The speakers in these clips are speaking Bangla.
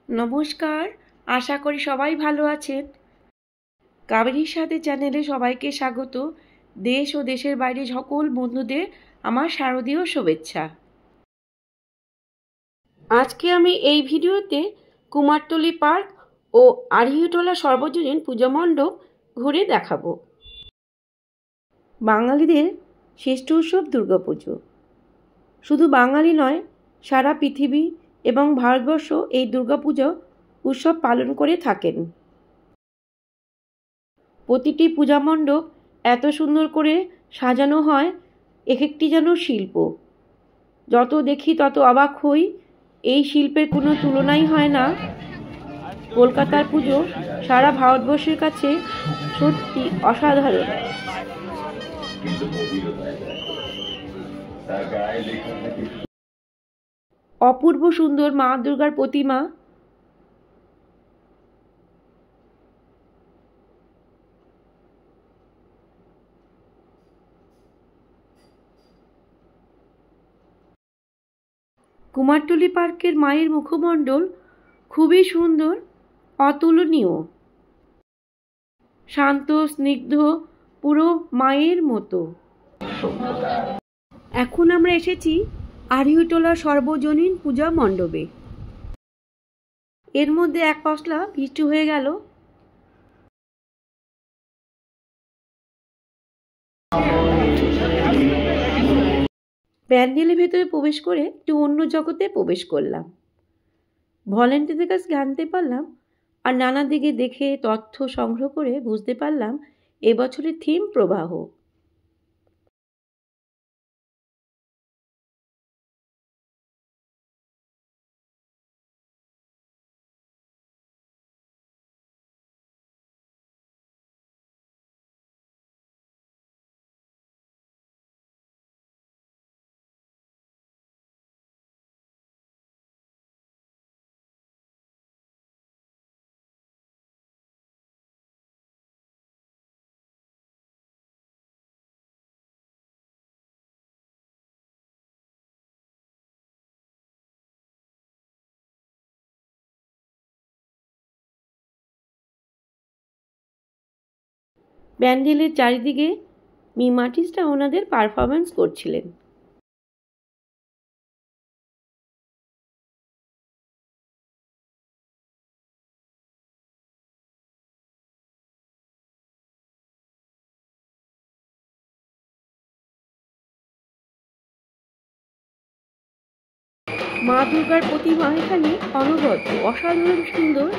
নমস্কার, আশা করি সবাই ভালো আছেন। কাবেরীর সাথে চ্যানেলে সবাইকে স্বাগত। দেশ ও দেশের বাইরে সকল বন্ধুদের আমার শারদীয় শুভেচ্ছা। আজকে আমি এই ভিডিওতে কুমারটুলি পার্ক ও আড়িয়াটোলা সর্বজনীন পূজা মণ্ডপ ঘুরে দেখাবো। বাঙালিদের শ্রেষ্ঠ উৎসব দুর্গাপুজো। শুধু বাঙালি নয়, সারা পৃথিবী এবং ভারতবর্ষ এই দুর্গাপুজো উৎসব পালন করে থাকেন। প্রতিটি পূজা মণ্ডপ এত সুন্দর করে সাজানো হয়, এক একটি যেন শিল্প। যত দেখি তত অবাক হই। এই শিল্পের কোনো তুলনাই হয় না। কলকাতার পুজো সারা ভারতবর্ষের কাছে সত্যি অসাধারণ। অপূর্ব সুন্দর মা দুর্গার প্রতিমা। কুমারটুলি পার্কের মায়ের মুখমণ্ডল খুবই সুন্দর, অতুলনীয়, শান্ত স্নিগ্ধ, পুরো মায়ের মতো। এখন আমরা এসেছি আড়িয়াটোলা সর্বজনীন পূজা মণ্ডপে। এর মধ্যে এক পশলা বৃষ্টি হয়ে গেল। প্যান্ডেলের ভেতরে প্রবেশ করে একটু অন্য জগতে প্রবেশ করলাম। ভলেন্টিয়ারদের কাছে জানতে পারলাম আর নানা দিকে দেখে তথ্য সংগ্রহ করে বুঝতে পারলাম এবছরের থিম প্রবাহ। প্যান্ডেলের চারিদিকে মিম আর্টিস্টরা ওনাদের পারফরমেন্স করছিলেন। মা দুর্গার প্রতিমা এখানে অনবদ্য, অসাধারণ সুন্দর।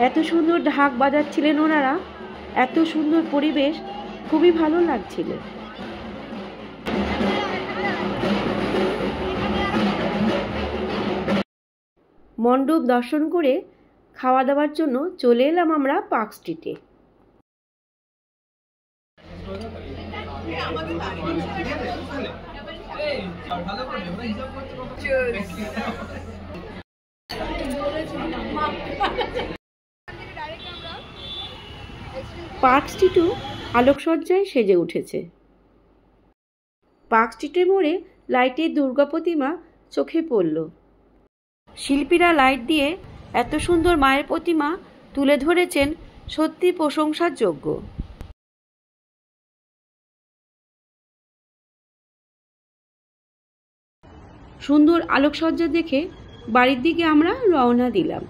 এত সুন্দর ঢাক বাজাচ্ছিলেন ওনারা, এত সুন্দর পরিবেশ, খুবই ভালো লাগছিল। মণ্ডপ দর্শন করে খাওয়া দাওয়ার জন্য চলে এলাম আমরা পার্ক স্ট্রিটে। পার্ক স্ট্রিটও আলোকসজ্জায় সেজে উঠেছে। পার্ক স্ট্রিটের মোড়ে লাইটের দুর্গা প্রতিমা চোখে পড়ল। শিল্পীরা লাইট দিয়ে এত সুন্দর মায়ের প্রতিমা তুলে ধরেছেন, সত্যি প্রশংসার যোগ্য। সুন্দর আলোকসজ্জা দেখে বাড়ির দিকে আমরা রওনা দিলাম।